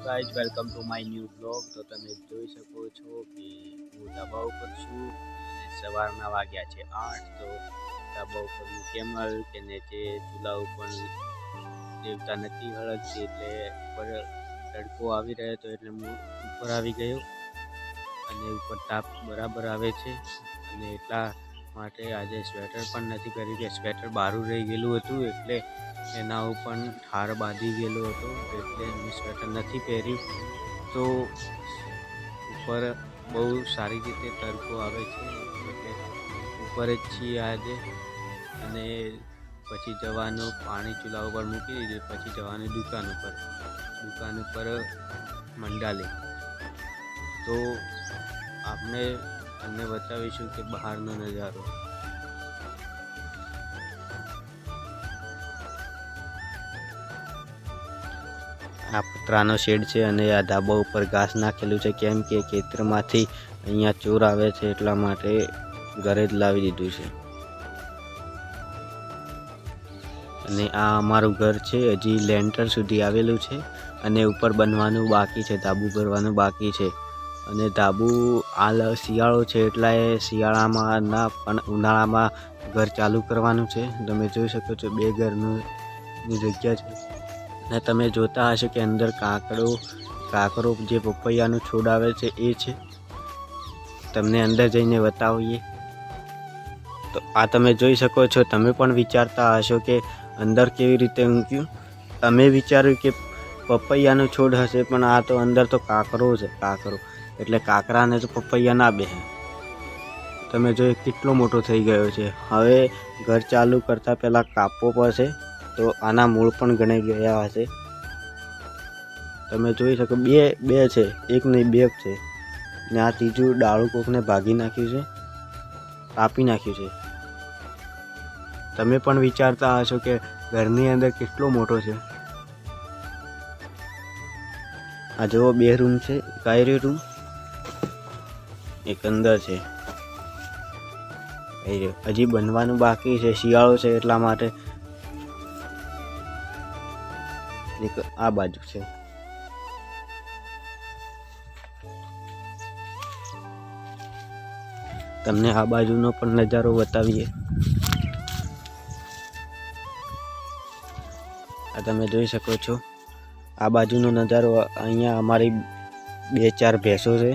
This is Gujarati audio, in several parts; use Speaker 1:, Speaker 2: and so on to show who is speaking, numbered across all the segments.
Speaker 1: Guys, welcome to my new blog. તો તમે જોઈ શકો છો કે હું ધાબા ઉપર છું અને સવારના વાગ્યા છે 8. તો ધાબા ઉપરનું કેમલ કે નીચે ચૂલા ઉપર દેવતા નથી હળગતી એટલે ઉપર તડકો આવી રહ્યો હતો એટલે હું ઉપર આવી ગયો અને ઉપર તાપ બરાબર આવે છે અને એટલા માટે આજે સ્વેટર પણ નથી કર્યું કે સ્વેટર બહારું રહી ગયેલું હતું એટલે એના ઉપર ઠાર બાંધી ગયેલો હતો એટલે મેં સ્વેટર નથી પહેર્યું. તો ઉપર બહુ સારી રીતે તડકો આવે છે એટલે ઉપર જ છીએ આજે અને પછી જવાનું પાણી ચૂલા ઉપર મૂકી દીધું. પછી જવાની દુકાન ઉપર મંડાલી. તો આપણે તમને બતાવીશું કે બહારનો નજારો. આ પતરાનો શેડ છે અને આ ધાબા ઉપર ઘાસ નાખેલું છે કેમ કે ખેતરમાંથી અહીંયા ચોર આવે છે એટલા માટે ઘરે જ લાવી દીધું છે. અને આ અમારું ઘર છે, હજી લેન્ટર સુધી આવેલું છે અને ઉપર બનવાનું બાકી છે, ધાબુ ભરવાનું બાકી છે. અને ધાબુ હાલ શિયાળો છે એટલે શિયાળામાં ના પણ ઉનાળામાં ઘર ચાલુ કરવાનું છે. તમે જોઈ શકો છો 2 ઘરની જગ્યા છે અને તમે જોતા હશો કે અંદર કાકરો જે પપૈયાનું છોડ આવે છે એ છે. તમને અંદર જઈને બતાવીએ. તો આ તમે જોઈ શકો છો. તમે પણ વિચારતા હશો કે અંદર કેવી રીતે મૂક્યું. તમે વિચાર્યું કે પપૈયાનો છોડ હશે પણ આ તો અંદર તો કાકરો છે. કાકરો એટલે કાકરાને તો પપૈયા ના બેસે. તમે જો કેટલો મોટો થઈ ગયો છે. હવે ઘર ચાલુ કરતાં પહેલાં કાપવો પડશે તો આના મૂળ પણ ગણાઈ ગયા હશે. તમે જોઈ શકો બે છે, એક નહીં 2 છે ને આ ત્રીજું ડાળું કોકને ભાગી નાખ્યું છે, કાપી નાખ્યું છે. તમે પણ વિચારતા હશો કે ઘરની અંદર કેટલો મોટો છે. આ જુઓ 2 રૂમ છે, કાયરી રૂમ એક અંદર છે. હજી બનવાનું બાકી છે, શિયાળો છે એટલા માટે. એક આ બાજુ છે. તમને આ બાજુનો પણ નજારો બતાવીએ. આ તમે જોઈ શકો છો આ બાજુનો નજારો. અહીંયા અમારી 2-4 ભેંસો છે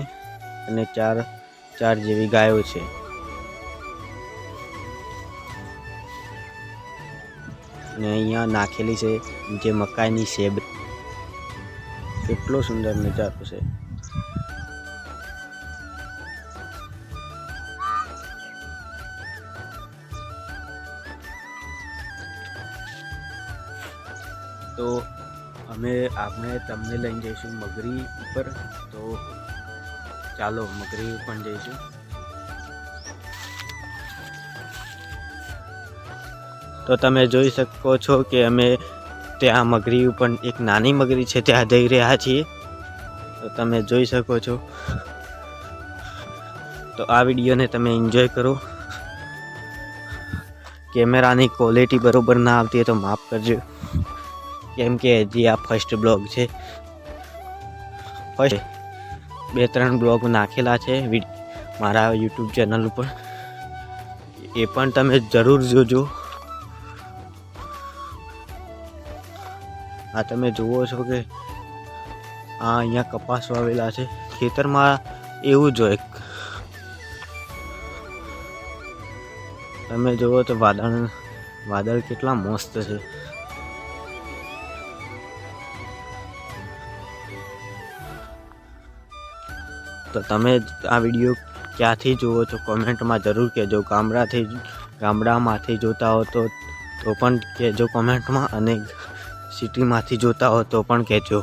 Speaker 1: અને 4 જેવી ગાયો છે. અને અહીંયા નાખેલી છે જે મકાઈની સેબ. કેટલો સુંદર નજારો છે. તો આપણે તમને લઈને જઈશું મગરી ઉપર. તો ચાલો મગરી પણ જઈશું. તો તમે જોઈ શકો છો કે અમે ત્યાં મગરી ઉપર એક નાની મગરી છે ત્યાં જઈ રહ્યા છીએ. તો તમે જોઈ શકો છો. તો આ વિડીયોને તમે એન્જોય કરો. કેમેરાની ક્વોલિટી બરોબર ના આવતી હોય તો માફ કરજો કેમ કે હજી આ ફર્સ્ટ બ્લોગ છે. 2-3 બ્લોગ નાખેલા છે મારા યુટ્યુબ ચેનલ ઉપર, એ પણ તમે જરૂર જોજો. આ તમે જુઓ છો કે આ અહીંયા કપાસ વાવેલા છે ખેતરમાં, એવું જ હોય. તમે જુઓ તો વાદળ કેટલા મસ્ત છે. તો તમે આ વિડીયો ક્યાંથી જુઓ છો કોમેન્ટમાં જરૂર કહેજો. ગામડામાંથી જોતા હો તો પણ કહેજો કોમેન્ટમાં, અને સિટીમાંથી જોતા હો તો પણ કહેજો.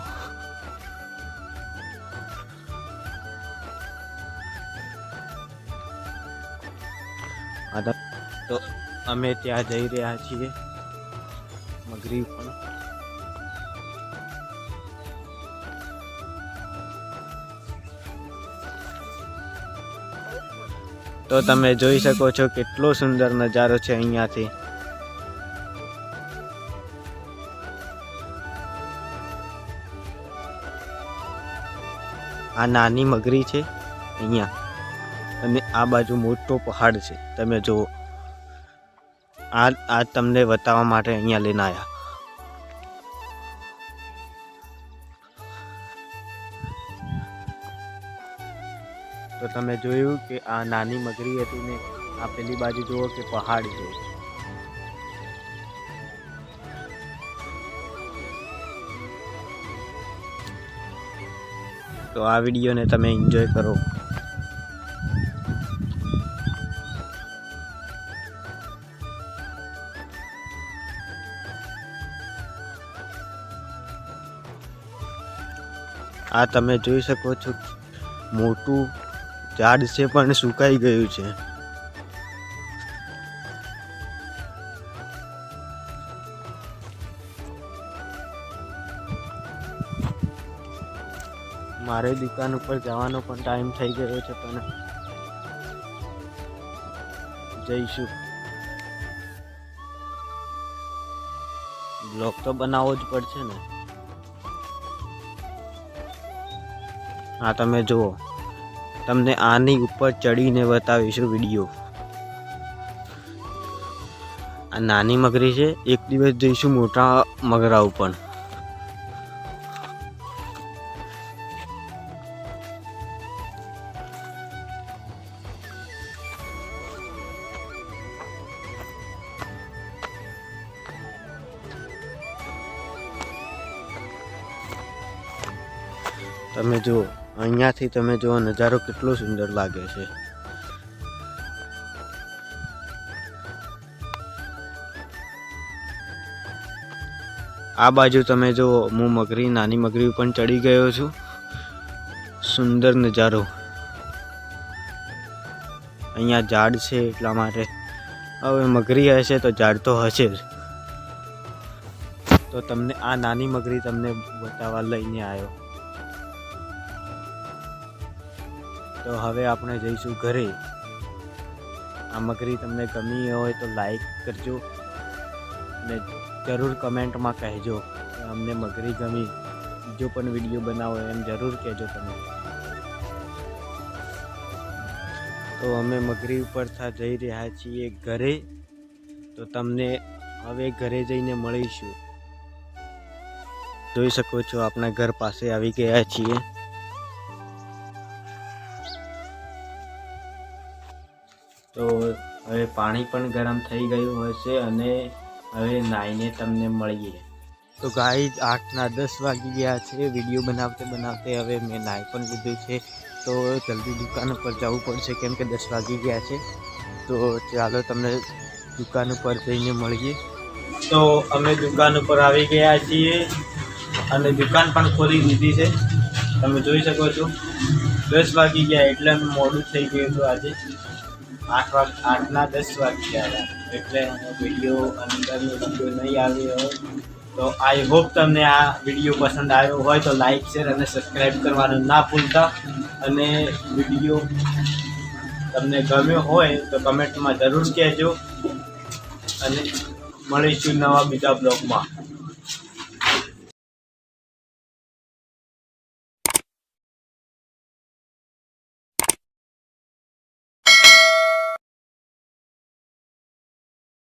Speaker 1: તો અમે ત્યાં જઈ રહ્યા છીએ મગરી પણ. તો તમે જોઈ શકો છો કેટલો સુંદર નજારો છે અહીંયાથી. આ નાની મગરી છે અહીંયા, અને આ બાજુ મોટો પહાડ છે. તમે જુઓ, આ તમને બતાવવા માટે અહીંયા લઈને આવ્યા. તો તમે જોયું કે આ નાની મગરી હતી ને આ પેલી બાજુ જુઓ કે પહાડ છે. તો આ વિડીયોને તમે એન્જોય કરો. આ તમે જોઈ શકો છો, મોટું ઝાડ છે પણ સુકાઈ ગયું છે. મારે દુકાન ઉપર જવાનો પણ ટાઈમ થઈ ગયો છે, પણ જઈશું. બ્લોગ તો બનાવવો જ પડશે ને. હા તમે જુઓ, તમને આની ઉપર ચડીને બતાવીશું વિડીયો. આ નાની મગરી છે, એક દિવસ જઈશું મોટા મગરા ઉપર. તમે જુઓ, અહીંયાથી તમે જુઓ નજારો કેટલો સુંદર લાગે છે. આ બાજુ તમે જુઓ, હું નાની મગરી પણ ચડી ગયો છું. સુંદર નજારો. અહીંયા ઝાડ છે એટલા માટે. હવે મગરી હશે તો ઝાડ તો હશે જ. તો તમને આ નાની મગરી તમને બતાવવા લઈને આવ્યો. તો હવે આપણે જઈશું ઘરે. આ મગરી તમને ગમી હોય તો લાઈક કરજો અને જરૂર કમેન્ટમાં કહેજો કે અમને મગરી ગમી, બીજો પણ વિડીયો બનાવો એમ જરૂર કહેજો તમે. તો અમે મગરી ઉપર જઈ રહ્યા છીએ ઘરે. તો તમને હવે ઘરે જઈને મળીશું. જોઈ શકો છો, આપણા ઘર પાસે આવી ગયા છીએ. તો હવે પાણી પણ ગરમ થઈ ગયું હશે અને હવે નાઈને તમને મળીએ. તો ગાઈઝ 8:10 વાગી ગયા છે. વિડીયો બનાવતે હવે મેં નાઈ પણ લીધું છે. તો જલ્દી દુકાન ઉપર જવું પડશે કેમ કે 10 વાગી ગયા છે. તો ચાલો તમને દુકાન ઉપર જઈને મળીએ. તો અમે દુકાન ઉપર આવી ગયા છીએ અને દુકાન પણ ખોલી દીધી છે. તમે જોઈ શકો છો, 10 વાગી ગયા એટલે મોડું થઈ ગયું હતું આજે. 8:10 વાગી ગયા એટલે વિડીયો અંદરનો વિડીયો નહીં આવ્યો હોય. તો આઈ હોપ તમને આ વિડીયો પસંદ આવ્યો હોય તો લાઈક, શેર અને સબસ્ક્રાઈબ કરવાનું ના ભૂલતા. અને વિડીયો તમને ગમ્યો હોય તો કમેન્ટમાં જરૂર કહેજો અને મળીશું નવા બીજા બ્લોગમાં.